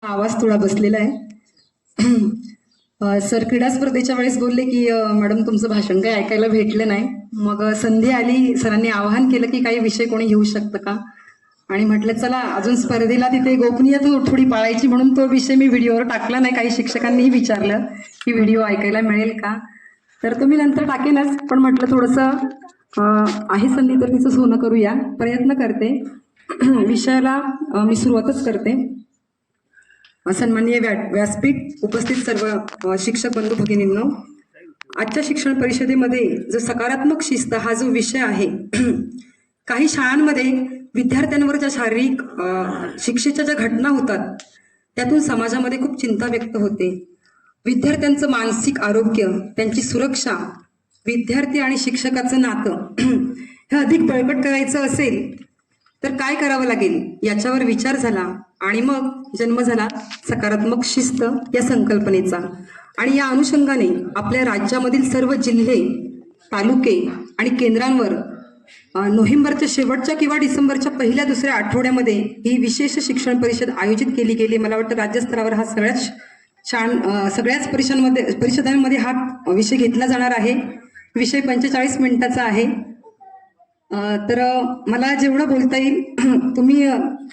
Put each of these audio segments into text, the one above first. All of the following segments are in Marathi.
आवाज थोडा बसलेला आहे. सर क्रीडा स्पर्धेच्या वेळेस बोलले की मॅडम तुमचं भाषण काही ऐकायला भेटलं नाही. मग संधी आली, सरांनी आवाहन केलं की काही विषय कोणी घेऊ शकतं का, आणि म्हटलं चला अजून स्पर्धेला तिथे गोपनीयता थोडी पाळायची म्हणून तो विषय मी व्हिडिओवर टाकला नाही. काही शिक्षकांनीही विचारलं की व्हिडिओ ऐकायला मिळेल का, तर तुम्ही नंतर टाकेनच, पण म्हटलं थोडंसं आहे संधी तर तिचं सोनं करूया, प्रयत्न करते. विषयाला मी सुरुवातच करते. सन्माननीय व्यासपीठ उपस्थित सर्व शिक्षक बंधू भगिनींनो, आजच्या शिक्षण परिषदेमध्ये जो सकारात्मक शिस्त हा जो विषय आहे, काही शाळांमध्ये विद्यार्थ्यांवर ज्या शारीरिक शिक्षेच्या ज्या घटना होतात त्यातून समाजामध्ये खूप चिंता व्यक्त होते. विद्यार्थ्यांचं मानसिक आरोग्य, त्यांची सुरक्षा, विद्यार्थी आणि शिक्षकाचं नातं हे अधिक बळकट करायचं असेल तर काय करावं लागेल याच्यावर विचार झाला आणि मग जन्म झाला सकारात्मक शिस्त या संकल्पनेचा. आणि या अनुषंगाने आपल्या राज्यामधील सर्व जिल्हे, तालुके आणि केंद्रांवर नोव्हेंबरच्या शेवटच्या किंवा डिसेंबरच्या पहिल्या दुसऱ्या आठवड्यामध्ये ही विशेष शिक्षण परिषद आयोजित केली गेली. मला वाटतं राज्यस्तरावर हा सगळ्याच परिषदांमध्ये हा विषय घेतला जाणार आहे. विषय 45 मिनिटाचा आहे. तर मला जेवढं बोलता येईल तुम्ही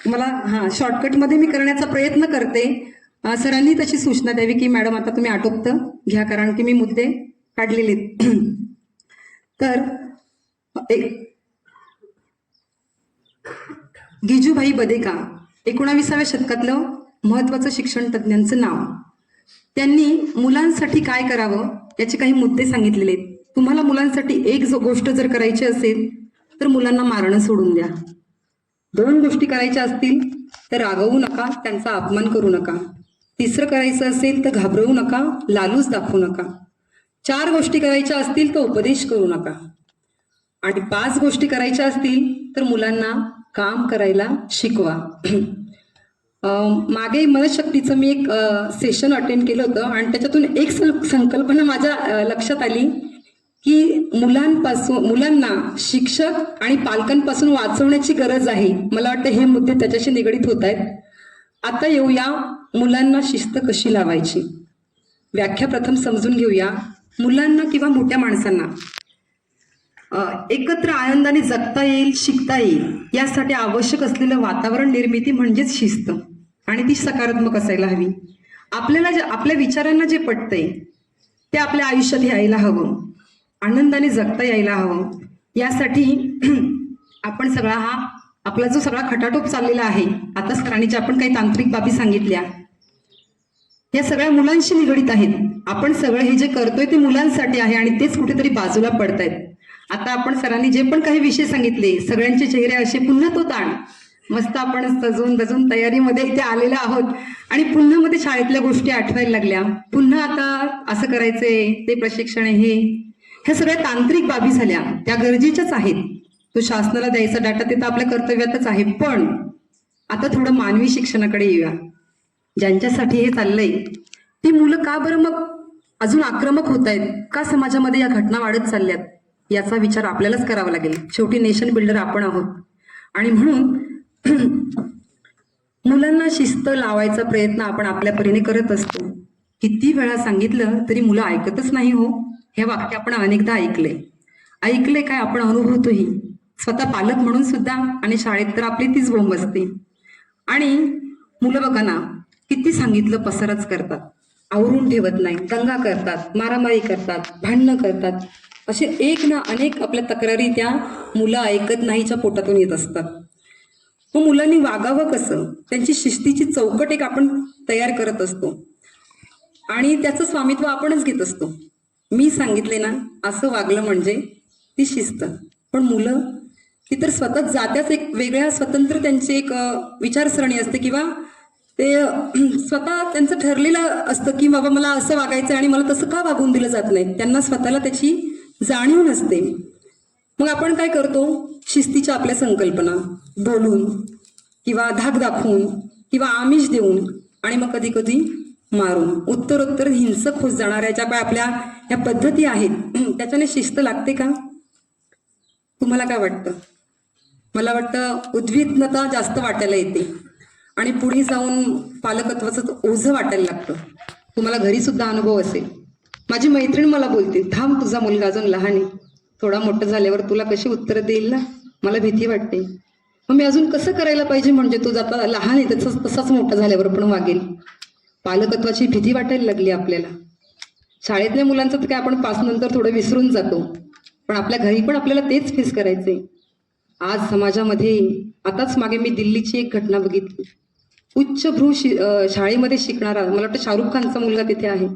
मला शॉर्टकटमध्ये मी करण्याचा प्रयत्न करते. सरांनी तशी सूचना द्यावी की मॅडम आता तुम्ही आटोपतं घ्या, कारण की मी मुद्दे काढलेले. तर गिजूभाई बदेका 19व्या शतकातलं महत्वाचं शिक्षण तज्ज्ञांचं नाव. त्यांनी मुलांसाठी काय करावं याचे काही मुद्दे सांगितलेले आहेत. तुम्हाला मुलांसाठी एक गोष्ट जर करायची असेल तर मुलांना मारणं सोडून द्या. 2 गोष्टी करायच्या असतील तर रागवू नका, त्यांचा अपमान करू नका. 3रं करायचं असेल तर घाबरवू नका, लालूच दाखवू नका. 4 गोष्टी करायच्या असतील तर उपदेश करू नका. आणि 5 गोष्टी करायच्या असतील तर मुलांना काम करायला शिकवा. मागे मनशक्तीचं मी एक सेशन अटेंड केलं होतं आणि त्याच्यातून एक संकल्पना माझ्या लक्षात आली की मुलांना शिक्षक आणि पालकांपासून वाचवण्याची गरज आहे. मला वाटतं हे मुद्दे त्याच्याशी निगडीत होत आहेत. आता येऊया मुलांना शिस्त कशी लावायची. व्याख्या प्रथम समजून घेऊया. मुलांना किंवा मोठ्या माणसांना एकत्र आनंदाने जगता येईल, शिकता येईल यासाठी आवश्यक असलेलं वातावरण निर्मिती म्हणजेच शिस्त, आणि ती सकारात्मक असायला हवी. आपल्याला आपल्या विचारांना जे पटतंय ते आपल्या आयुष्यात यायला हवं, आनंदाने जगता यायला हवं. यासाठी आपण आपला जो सगळा खटाटोप चाललेला आहे, आता सरांनी ज्या आपण काही तांत्रिक बाबी सांगितल्या या सगळ्या मुलांशी निगडीत आहेत. आपण सगळं हे जे करतोय ते मुलांसाठी आहे आणि तेच कुठेतरी बाजूला पडतायत. आता आपण सरांनी जे पण काही विषय सांगितले सगळ्यांचे चेहरे असे पुन्हा तो ताण, मस्त आपण सजून बजून तयारीमध्ये इथे आलेलो आहोत आणि पुन्हा मध्ये शाळेतल्या गोष्टी आठवायला लागल्या. पुन्हा आता असं करायचंय, ते प्रशिक्षण आहे, ह्या सगळ्या तांत्रिक बाबी झाल्या, त्या गरजेच्याच आहेत. तो शासनाला द्यायचा डाटा ते तर आपल्या कर्तव्यातच आहे. पण आता थोडं मानवी शिक्षणाकडे येऊया. ज्यांच्यासाठी हे चाललंय ती मुलं का बरं मग अजून आक्रमक होत आहेत, का समाजामध्ये या घटना वाढत चालल्यात याचा विचार आपल्यालाच करावा लागेल. शेवटी नेशन बिल्डर आपण आहोत. आणि म्हणून मुलांना शिस्त लावायचा प्रयत्न आपण आपल्या परीने करत असतो. किती वेळा सांगितलं तरी मुलं ऐकतच नाही हो. हे वाक्य आपण अनेकदा ऐकलंय काय, आपण अनुभवतोही स्वतः पालक म्हणून सुद्धा, आणि शाळेत तर आपली तीच बोंब असते. आणि मुलं बघा ना, किती सांगितलं पसारच करतात, आवरून ठेवत नाही, दंगा करतात, मारामारी करतात, भांडणं करतात. असे एक ना अनेक आपल्या तक्रारी त्या मुलं ऐकत नाहीच्या पोटातून येत असतात. मग मुलांनी वागावं कसं, त्यांची शिस्तीची चौकट एक आपण तयार करत असतो आणि त्याचं स्वामित्व आपणच घेत असतो. मी सांगितले ना असं वागलं म्हणजे ती शिस्त. पण मुलं ती तर स्वतःच जात्याच एक वेगळ्या स्वतंत्र त्यांची एक विचारसरणी असते, किंवा ते स्वतः त्यांचं ठरलेलं असतं की बाबा मला असं वागायचं आणि मला तसं का वागून दिलं जात नाही. त्यांना स्वतःला त्याची जाणीव नसते. मग आपण काय करतो, शिस्तीच्या आपल्या संकल्पना बोलून किंवा धाक दाखवून किंवा आमिष देऊन आणि मग कधी कधी मारून उत्तरोत्तर हिंसक होत जाणाऱ्या ज्या काय आपल्या ह्या पद्धती आहेत त्याच्याने शिस्त लागते का? तुम्हाला काय वाटतं? मला वाटतं उद्विग्नता जास्त वाटायला येते. आणि पुढे जाऊन पालकत्वाचं ओझं वाटायला लागतं. तुम्हाला घरी सुद्धा अनुभव असेल. माझी मैत्रीण मला बोलते, थांब तुझा मुलगा अजून लहान आहे, थोडा मोठं झाल्यावर तुला कशी उत्तरं देईल ना, मला भीती वाटते. मग मी अजून कसं करायला पाहिजे म्हणजे तो जाता लहान आहे तसाच मोठा झाल्यावर पण वागेल. पालकत्वाची भीती वाटायला लागली आपल्याला. शाळेतल्या मुलांचं तर काय आपण 5 नंतर थोडं विसरून जातो, पण आपल्या घरी पण आपल्याला तेच फेस करायचंय. आज समाजामध्ये आताच मागे मी दिल्लीची एक घटना बघितली. उच्चभ्रू शाळेमध्ये शिकणारा, मला वाटतं शाहरुख खानचा मुलगा तिथे आहे,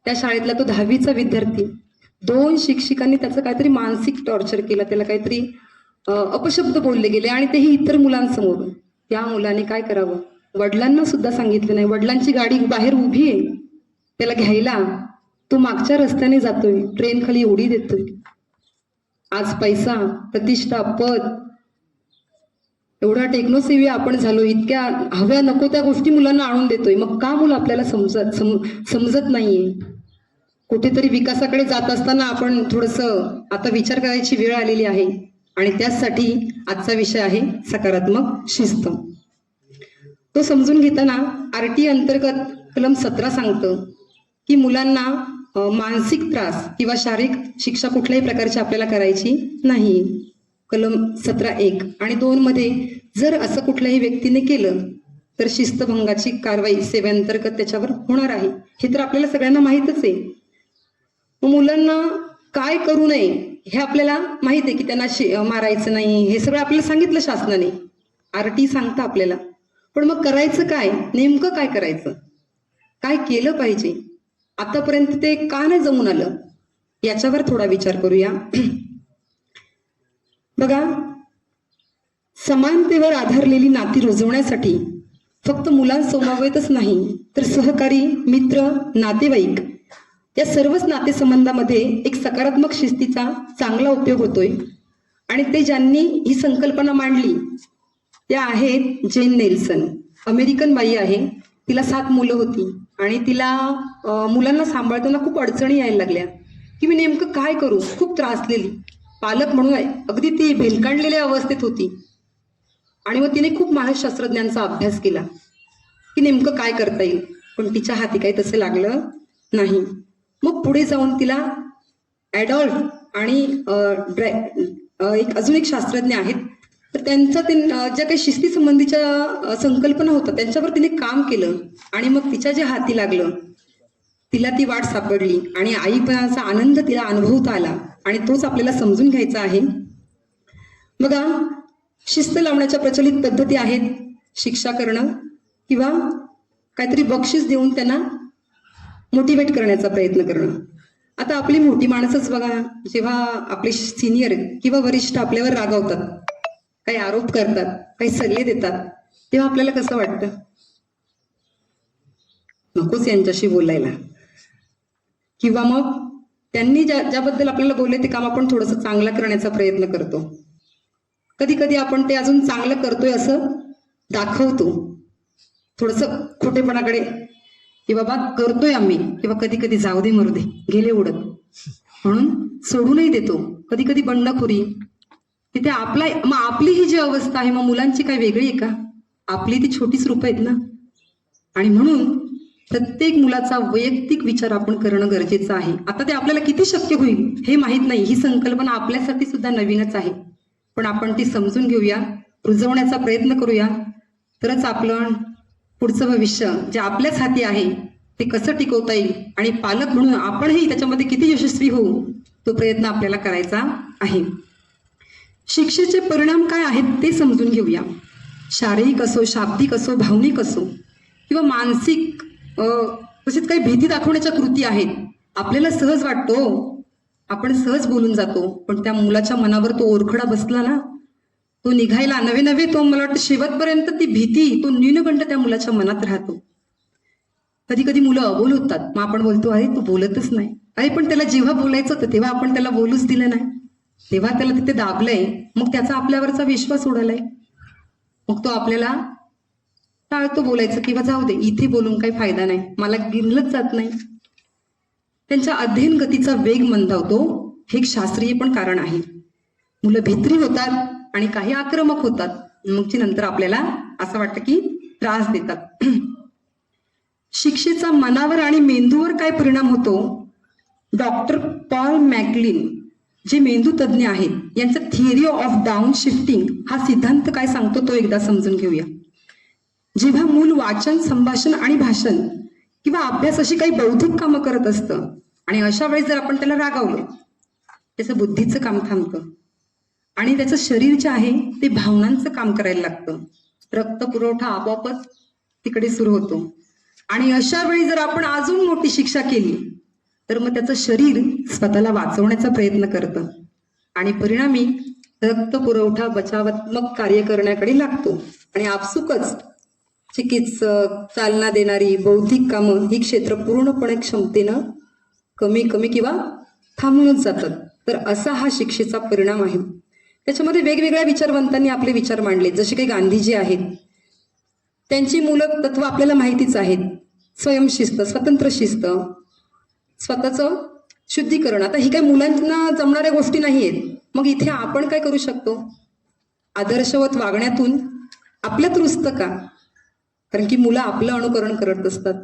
त्या शाळेतला तो 10वीचा विद्यार्थी, 2 शिक्षिकांनी त्याचं काहीतरी मानसिक टॉर्चर केलं, त्याला काहीतरी अपशब्द बोलले गेले आणि तेही इतर मुलांसमोर. त्या मुलाने काय करावं, वडिलांना सुद्धा सांगितलं नाही. वडिलांची गाडी बाहेर उभी आहे, त्याला घ्यायला तो मागच्या रस्त्याने जातोय, ट्रेन खाली उडी देतोय. आज पैसा, प्रतिष्ठा, पद, एवढा टेक्नोसेवी आपण झालो, इतक्या हव्या नको त्या गोष्टी मुलांना आणून देतोय. मग का मुलं आपल्याला समजत नाहीये. कुठेतरी विकासाकडे जात असताना आपण थोडंसं आता विचार करायची वेळ आलेली आहे. आणि त्यासाठी आजचा विषय आहे सकारात्मक शिस्त. तो समजून घेताना RT अंतर्गत कलम 17 सांगतं की मुलांना मानसिक त्रास किंवा शारीरिक शिक्षा कुठल्याही प्रकारची आपल्याला करायची नाही. कलम 17(1) आणि 2 मध्ये जर असं कुठल्याही व्यक्तीने केलं तर शिस्तभंगाची कारवाई सेवेअंतर्गत त्याच्यावर होणार आहे. हे तर आपल्याला सगळ्यांना माहीतच आहे. मुलांना काय करू नये हे आपल्याला माहित आहे की त्यांना मारायचं नाही, हे सगळं आपल्याला सांगितलं शासनाने, RT सांगतं आपल्याला. पण मग करायचं काय, नेमकं काय करायचं, काय केलं पाहिजे, आतापर्यंत ते का नाही जमून आलं, याच्यावर थोडा विचार करूया. बघा, समानतेवर आधारलेली नाती रुजवण्यासाठी फक्त मुलांसमवेतच नाही तर सहकारी, मित्र, नातेवाईक या सर्वच नातेसंबंधामध्ये एक सकारात्मक शिस्तीचा चांगला उपयोग होतोय. आणि ते ज्यांनी ही संकल्पना मांडली त्या आहेत जेन नेल्सन. अमेरिकन बाई आहे, तिला 7 मुलं होती आणि तिला मुलांना सांभाळताना खूप अडचणी यायला लागल्या की मी नेमकं काय करू. खूप त्रासलेली, पालक म्हणून अगदी ती भेलकांडलेल्या अवस्थेत होती. आणि मग तिने खूप मानसशास्त्रज्ञांचा अभ्यास केला की नेमकं काय करता येईल, पण तिच्या हाती काही तसं लागलं नाही. मग पुढे जाऊन तिला ॲडॉल्फ आणि अजून एक शास्त्रज्ञ आहेत, तर त्यांच्या ज्या काही शिस्ती संबंधीच्या संकल्पना होत्या त्यांच्यावर तिने काम केलं आणि मग तिच्या जे हाती लागलं तिला ती वाट सापडली आणि आईपणाचा आनंद तिला अनुभवता आला. आणि तोच आपल्याला समजून घ्यायचा आहे. बघा, शिस्त लावण्याच्या प्रचलित पद्धती आहेत शिक्षा करणं किंवा काहीतरी बक्षीस देऊन त्यांना मोटिवेट करण्याचा प्रयत्न करणं. आता आपली मोठी माणसंच बघा, जेव्हा आपले सिनियर किंवा वरिष्ठ आपल्यावर रागावतात, काही आरोप करतात, काही सल्ले देतात, तेव्हा आपल्याला कसं वाटतं, नकोच यांच्याशी बोलायला. किंवा मग त्यांनी ज्याबद्दल आपल्याला बोलले ते काम आपण थोडंसं चांगलं करण्याचा प्रयत्न करतो. कधी कधी आपण ते अजून चांगलं करतोय असं दाखवतो, थोडंसं खोटेपणाकडे की बाबा करतोय आम्ही, किंवा कधी कधी जाऊ दे मरू दे गेले उडत म्हणून सोडूनही देतो. कधी कधी बंडखोरी. तिथे मग आपली ही जी अवस्था आहे, मग मुलांची काय वेगळी आहे का, आपली ती छोटीच रूप आहेत ना. आणि म्हणून प्रत्येक मुलाचा वैयक्तिक विचार आपण करणं गरजेचं आहे. आता ते आपल्याला किती शक्य होईल हे माहीत नाही, ही संकल्पना आपल्यासाठी सुद्धा नवीनच आहे, पण आपण ती समजून घेऊया, रुजवण्याचा प्रयत्न करूया, तरच आपलं पुढचं भविष्य जे आपल्याच हाती आहे ते कसं टिकवता येईल आणि पालक म्हणून आपणही त्याच्यामध्ये किती यशस्वी होऊ, तो प्रयत्न आपल्याला करायचा आहे. शिक्षेचे परिणाम काय आहेत ते समजून घेऊया. शारीरिक असो, शाब्दिक असो, भावनिक असो किंवा मानसिक, तसेच काही भीती दाखवण्याच्या कृती आहेत. आपल्याला सहज वाटतो, आपण सहज बोलून जातो, पण त्या मुलाच्या मनावर तो ओरखडा बसला ना, तो निघायला नवे तो, मला वाटतं शेवटपर्यंत ती भीती, तो न्यूनगंड त्या मुलाच्या मनात राहतो. कधी कधी मुलं अबोल होतात, मग आपण बोलतो अरे तू बोलतच नाही. अरे पण त्याला जेव्हा बोलायचं होतं तेव्हा आपण त्याला बोलूच दिलं नाही, तेव्हा त्याला तिथे दाबलंय, मग त्याचा आपल्यावरचा विश्वास उडालाय, मग तो आपल्याला टाळतो बोलायचं किंवा जाऊ दे इथे बोलून काही फायदा नाही, मला गिरलंच जात नाही. त्यांच्या अध्ययन गतीचा वेग मंदावतो, हे एक शास्त्रीय पण कारण आहे. मुलं भित्री होतात आणि काही आक्रमक होतात, मग नंतर आपल्याला असं वाटतं की त्रास देतात. शिक्षेचा मनावर आणि मेंदूवर काय परिणाम होतो? डॉक्टर पॉल मॅकलिन जे मेंदू तज्ज्ञ आहेत यांचा थिअरी ऑफ डाऊन शिफ्टिंग हा सिद्धांत काय सांगतो तो एकदा समजून घेऊया. जेव्हा मूल वाचन, संभाषण आणि भाषण किंवा अभ्यास अशी काही बौद्धिक कामं करत असतं आणि अशा वेळेस जर आपण त्याला रागावलं, त्याचं बुद्धीचं काम थांबतं आणि त्याचं शरीर जे आहे ते भावनांचं काम करायला लागतं. रक्त पुरवठा आपोआपच तिकडे सुरू होतो आणि अशा वेळी जर आपण अजून मोठी शिक्षा केली तर मग त्याचं शरीर स्वतःला वाचवण्याचा प्रयत्न करतं आणि परिणामी रक्त पुरवठा बचावात्मक कार्य करण्याकडे लागतो आणि आपसुकच चिकित्सक, चालना देणारी बौद्धिक कामं ही क्षेत्र पूर्णपणे क्षमतेनं कमी किंवा थांबूनच जातात. तर असा हा शिक्षेचा परिणाम आहे. त्याच्यामध्ये वेगवेगळ्या विचारवंतांनी आपले विचार मांडले, जसे काही गांधीजी आहेत. त्यांची मूलक तत्व आपल्याला माहितीच आहेत. स्वयंशिस्त, स्वतंत्र शिस्त, स्वतःचं शुद्धीकरण. आता ही काही मुलांना जमणाऱ्या गोष्टी नाही आहेत. मग इथे आपण काय करू शकतो? आदर्शवत वागण्यातून आपल्यात रुजतं का? कारण की मुलं आपलं अनुकरण करत असतात.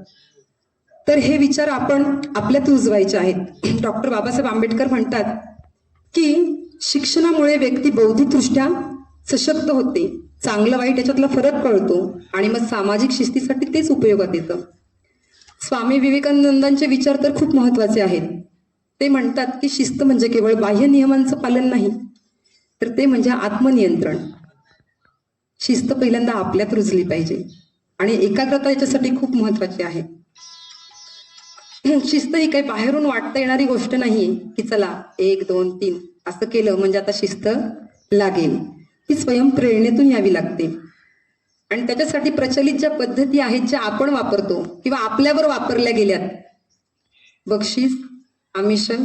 तर हे विचार आपण आपल्यात रुजवायचे आहेत. डॉक्टर बाबासाहेब आंबेडकर म्हणतात की शिक्षणामुळे व्यक्ती बौद्धिकदृष्ट्या सशक्त होते, चांगलं वाईट याच्यातला फरक कळतो आणि मग सामाजिक शिस्तीसाठी तेच उपयोगात येतं. स्वामी विवेकानंदांचे विचार तर खूप महत्वाचे आहेत. ते म्हणतात की शिस्त म्हणजे केवळ बाह्य नियमांचं पालन नाही, तर ते म्हणजे आत्मनियंत्रण. शिस्त पहिल्यांदा आपल्यात रुजली पाहिजे आणि एकाग्रता याच्यासाठी खूप महत्वाची आहे. शिस्त ही काही बाहेरून वाटता येणारी गोष्ट नाहीये की चला 1, 2, 3 असं केलं म्हणजे आता शिस्त लागेल. ती स्वयंप्रेरणेतून यावी लागते आणि त्याच्यासाठी प्रचलित ज्या पद्धती आहेत ज्या आपण वापरतो किंवा आपल्यावर वापरल्या गेल्यात, बक्षीस, आमिषन,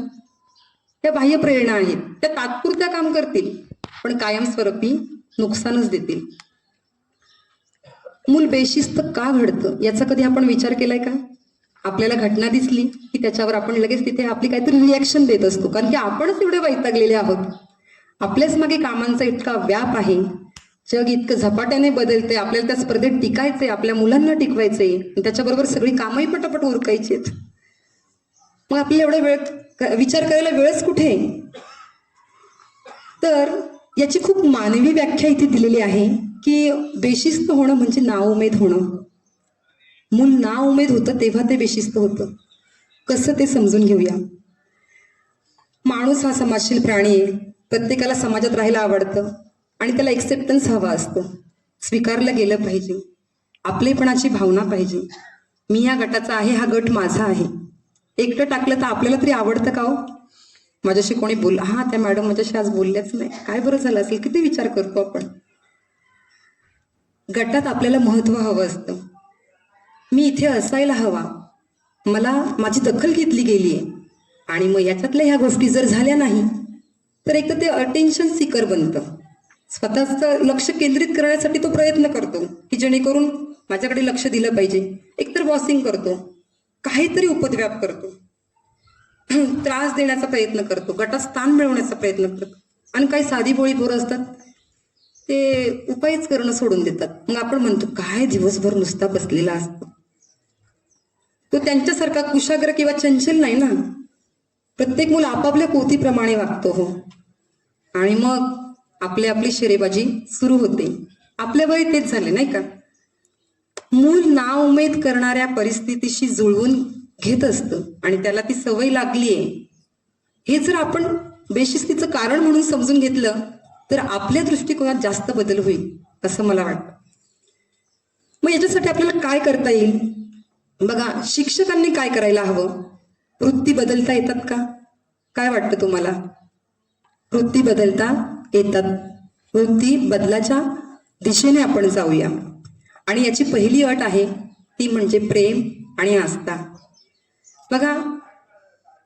त्या बाह्य प्रेरणा आहेत. त्या तात्पुरत्या काम करतील पण कायमस्वरूपी नुकसानच देतील. मूल बेशिस्त का घडतं याचा कधी आपण विचार केलाय का? आपल्याला घटना दिसली की त्याच्यावर आपण लगेच तिथे आपली काहीतरी रिॲक्शन देत असतो, कारण की आपणच एवढे वैतागलेले आहोत. आपल्याच मागे कामांचा इतका व्याप आहे, जग इतकं झपाट्याने बदलते, आपल्याला त्या स्पर्धेत टिकायचंय, आपल्या मुलांना टिकवायचंय, त्याच्याबरोबर सगळी कामही पटापट उरकायचीत. मग आपल्याला एवढा वेळ विचार करायला वेळच कुठे? तर याची खूप मानवी व्याख्या इथे दिलेली आहे की बेशिस्त होणं म्हणजे नाउमेद होणं. मूल नाउमेद होतं तेव्हा ते बेशिस्त होतं. कसं ते समजून घेऊया. माणूस हा समाजशील प्राणी आहे. प्रत्येकाला समाजात राहायला आवडतं आणि त्याला एक्सेप्टन्स हवा असतो, स्वीकारलं गेलं पाहिजे, आपलेपणाची भावना पाहिजे. मी या गटाचा आहे, हा गट माझा आहे. एकटं टाकलं तर आपल्याला तरी आवडतं का हो? माझ्याशी कोणी बोल, हा त्या मॅडम माझ्याशी आज बोलल्याच नाही, काय बरं झालं असेल, किती विचार करतो आपण. गटात आपल्याला महत्व हवं असतं. मी इथे असायला हवा, मला माझी दखल घेतली गेलीये आणि मग याच्यातल्या ह्या गोष्टी जर झाल्या नाही तर एक तर ते अटेन्शन सीकर बनतं. स्वतःचं लक्ष केंद्रित करण्यासाठी तो प्रयत्न करतो की जेणेकरून माझ्याकडे लक्ष दिलं पाहिजे. एकतर बॉसिंग करतो, काहीतरी उपद्व्याप करतो, त्रास देण्याचा प्रयत्न करतो, गटात स्थान मिळवण्याचा प्रयत्न करतो आणि काही साधी बोळी पोरं असतात ते उपायच करणं सोडून देतात. मग आपण म्हणतो काय दिवसभर नुसता बसलेला असतो. तो त्यांच्यासारखा कुशाग्र किंवा चंचल नाही ना. प्रत्येक मूल आपापल्या पोथीप्रमाणे वागतो हो आणि मग आपली शेरेबाजी सुरू होते. आपल्या वय तेच झाले नाही का. मूल नाउमेद करणाऱ्या परिस्थितीशी जुळवून घेत असतं आणि त्याला ती सवय लागलीये. हे जर आपण बेशिस्तीचं कारण म्हणून समजून घेतलं तर आपल्या दृष्टिकोनात जास्त बदल होईल असं मला वाटतं. मग याच्यासाठी आपल्याला काय करता येईल? बघा, शिक्षकांनी काय करायला हवं? वृत्ती बदलता येतात का? काय वाटतं तुम्हाला? वृत्ती बदलता येतात. वृत्ती बदलाच्या दिशेने आपण जाऊया आणि याची पहिली अट आहे ती म्हणजे प्रेम आणि आस्था. बघा,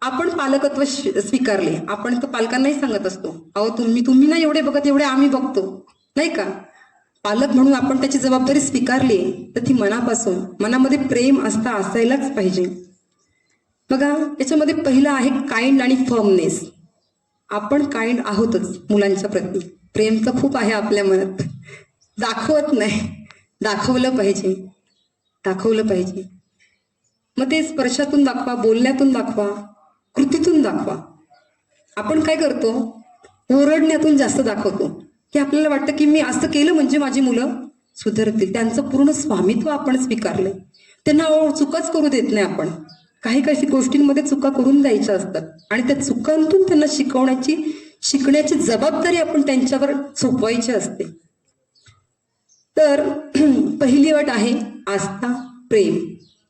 आपण पालकत्व स्वीकारले, आपण तर पालकांनाही सांगत असतो, अहो तुम्ही नाही एवढे बघत, एवढे आम्ही बघतो, नाही का. पालक म्हणून आपण त्याची जबाबदारी स्वीकारली तर ती मनापासून, मनामध्ये प्रेम आस्था असायलाच पाहिजे. बघा, याच्यामध्ये पहिलं आहे काइंड आणि फर्मनेस. आपण काइंड आहोतच मुलांच्या प्रती, प्रेम तर खूप आहे आपल्या मनात, दाखवत नाही दाखवलं पाहिजे, दाखवलं पाहिजे. मग ते स्पर्शातून दाखवा, बोलण्यातून दाखवा, कृतीतून दाखवा. आपण काय करतो, ओरडण्यातून जास्त दाखवतो, की आपल्याला वाटतं की मी असं केलं म्हणजे माझी मुलं सुधारतील. त्यांचं पूर्ण स्वामित्व आपण स्वीकारलंय. त्यांना चुकाच करू देत नाही आपण. काही काही गोष्टींमध्ये चुका करून द्यायच्या असतात आणि त्या चुकांतून त्यांना शिकण्याची जबाबदारी आपण त्यांच्यावर सोपवायची असते. तर पहिली अट आहे आस्था, प्रेम,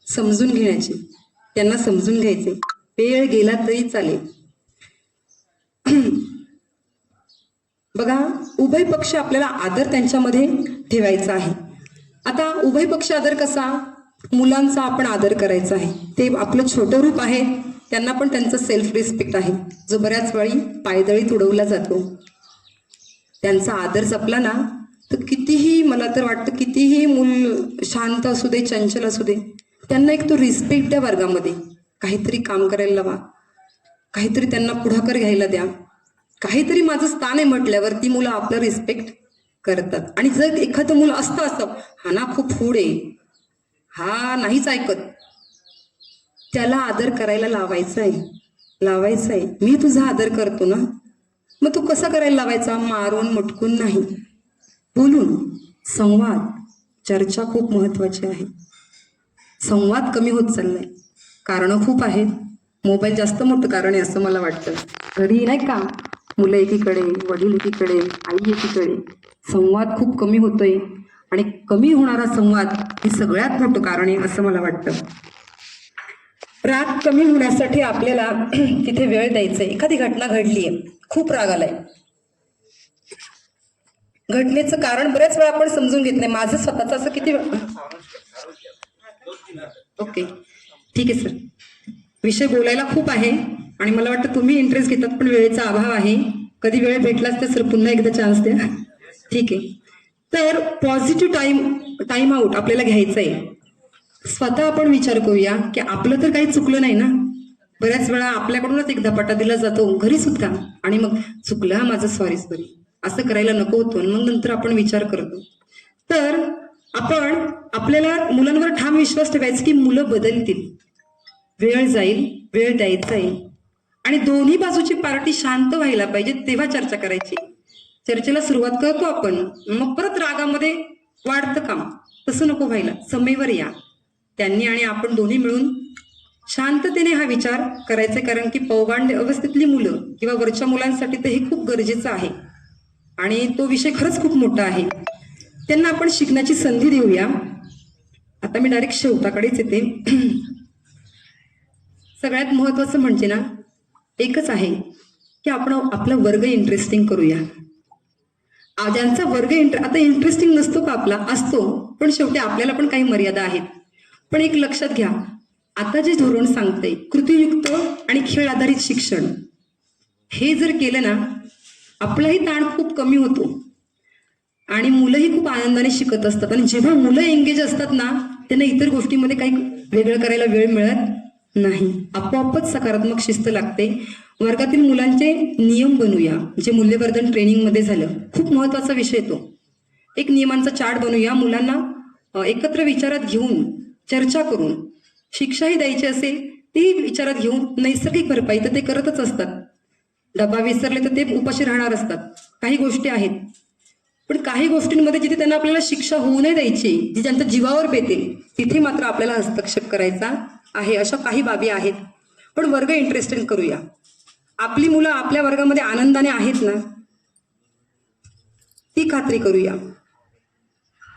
समजून घेण्याची. त्यांना समजून घ्यायचे. वेळ गेला तरी चालेल. बघा, उभय पक्ष आपल्याला आदर त्यांच्यामध्ये ठेवायचा आहे. आता उभय पक्ष आदर कसा, मुलांचा आपण आदर करायचा आहे. ते आपलं छोटं रूप आहे, त्यांना पण त्यांचं सेल्फ रिस्पेक्ट आहे, जो बऱ्याच वेळी पायदळी तुडवला जातो. त्यांचा आदर जपला ना तर कितीही, मला तर वाटतं कितीही मूल शांत असू दे, चंचल असू दे, त्यांना एक तो रिस्पेक्ट द्या. वर्गामध्ये काहीतरी काम करायला लावा, काहीतरी त्यांना पुढाकार घ्यायला द्या. काहीतरी माझं स्थान आहे म्हटल्यावर ती मुलं आपलं रिस्पेक्ट करतात. आणि जर एखादं मुलं असतं हा ना खूप पुढ आहे, हा नाहीच ऐकत, त्याला आदर करायला लावायचा आहे. मी तुझा आदर करतो ना, मग तू कसा करायला लावायचा, मारून मटकून नाही, बोलून. संवाद, चर्चा खूप महत्वाची आहे. संवाद कमी होत चाललाय. कारणं खूप आहेत. मोबाईल जास्त मोठं कारण आहे असं मला वाटतं. घरी नाही का, मुलं एकीकडे, वडील एकीकडे, आई एकीकडे, संवाद खूप कमी होतोय. आणि कमी होणारा संवाद हे सगळ्यात मोठं कारण आहे असं मला वाटतं. राग कमी होण्यासाठी आपल्याला तिथे वेळ द्यायचा. एखादी घटना घडलीय, खूप राग आलाय, घटनेचं कारण बऱ्याच वेळा आपण समजून घेत नाही. माझं स्वतःच असं किती ओके ठीक आहे सर, विषय बोलायला खूप आहे आणि मला वाटतं तुम्ही इंटरेस्ट घेतात, पण वेळेचा अभाव आहे. कधी वेळ भेटलाच तर सर पुन्हा एकदा चान्स द्या. ठीक आहे. तर पॉझिटिव्ह टाइम आउट आपल्याला घ्यायचं आहे. स्वतः आपण विचार करूया की आपलं तर काही चुकलं नाही ना. बऱ्याच वेळा आपल्याकडूनच एक धपाटा दिला जातो घरी सुद्धा, आणि मग चुकलं हा माझं, सॉरी असं करायला नको होतं. मग नंतर आपण विचार करतो. तर आपण आपल्याला मुलांवर ठाम विश्वास ठेवायचा की मुलं बदलतील. वेळ जाईल, वेळ द्यायचा आहे, आणि दोन्ही बाजूची पार्टी शांत व्हायला पाहिजे, तेव्हा चर्चा करायची. चर्चेला सुरुवात करतो आपण, मग परत रागामध्ये वाढतं काम. तसं नको व्हायला. समयवर या. त्यांनी आणि आपण दोन्ही मिळून शांततेने हा विचार करायचा. कारण की पौगंड अवस्थेतली मुलं किंवा वरच्या मुलांसाठी तर हे खूप गरजेचं आहे आणि तो विषय खरंच खूप मोठा आहे. त्यांना आपण शिकण्याची संधी देऊया. आता मी डायरेक्ट शेवटाकडेच येते. सगळ्यात महत्वाचं म्हणजे ना एकच आहे की आपण आपला वर्ग इंटरेस्टिंग करूया. ज्यांचा वर्ग आता इंटरेस्टिंग नसतो का आपला, असतो, पण शेवटी आपल्याला पण काही मर्यादा आहेत. पण एक लक्षात घ्या, आता जे धोरण सांगतंय कृतीयुक्त आणि खेळ आधारित शिक्षण, हे जर केलं ना आपलाही ताण खूप कमी होतो आणि मुलंही खूप आनंदाने शिकत असतात. आणि जेव्हा मुलं एंगेज असतात ना, त्यांना इतर गोष्टींमध्ये काही वेगळं करायला वेळ मिळत नाही. आपोआपच सकारात्मक शिस्त लागते. वर्गातील मुलांचे नियम बनवूया, जे मूल्यवर्धन ट्रेनिंगमध्ये झालं. खूप महत्वाचा विषय तो. एक नियमांचा चार्ट बनवूया. मुलांना एकत्र विचारात घेऊन, चर्चा करून, शिक्षाही द्यायची असेल तेही विचारात घेऊन, नैसर्गिक भरपाई तर ते करतच असतात. डबा विसरले तर ते उपाशी राहणार असतात. काही गोष्टी आहेत, पण काही गोष्टींमध्ये जिथे त्यांना आपल्याला शिक्षा होऊ नये द्यायची, जी ज्यांच्या जीवावर बेतेल, तिथे मात्र आपल्याला हस्तक्षेप करायचा आहे. अशा काही बाबी आहेत. पण वर्ग इंटरेस्टिंग करूया. आपली मुलं आपल्या वर्गामध्ये आनंदाने आहेत ना, ती खात्री करूया.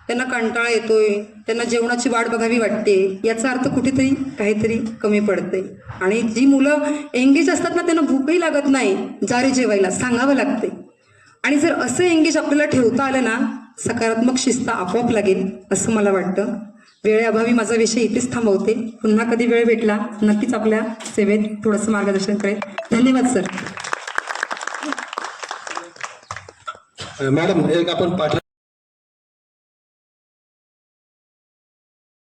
त्यांना कंटाळा येतोय, त्यांना जेवणाची वाट बघावी वाटते, याचा अर्थ कुठेतरी काहीतरी कमी पडते. आणि जी मुलं एंगेज असतात ना, त्यांना भूकही लागत नाही, जा रे जेवायला सांगावं लागते. आणि जर असं एंगेज आपल्याला ठेवता आलं ना, सकारात्मक शिस्त आपोआप लागेल असं मला वाटतं. वेळेअभावी माझा विषय इथेच थांबवते. पुन्हा कधी वेळ भेटला नक्कीच आपल्या सेवेत थोडंसं मार्गदर्शन करेल. धन्यवाद सर. मॅडम, एक आपण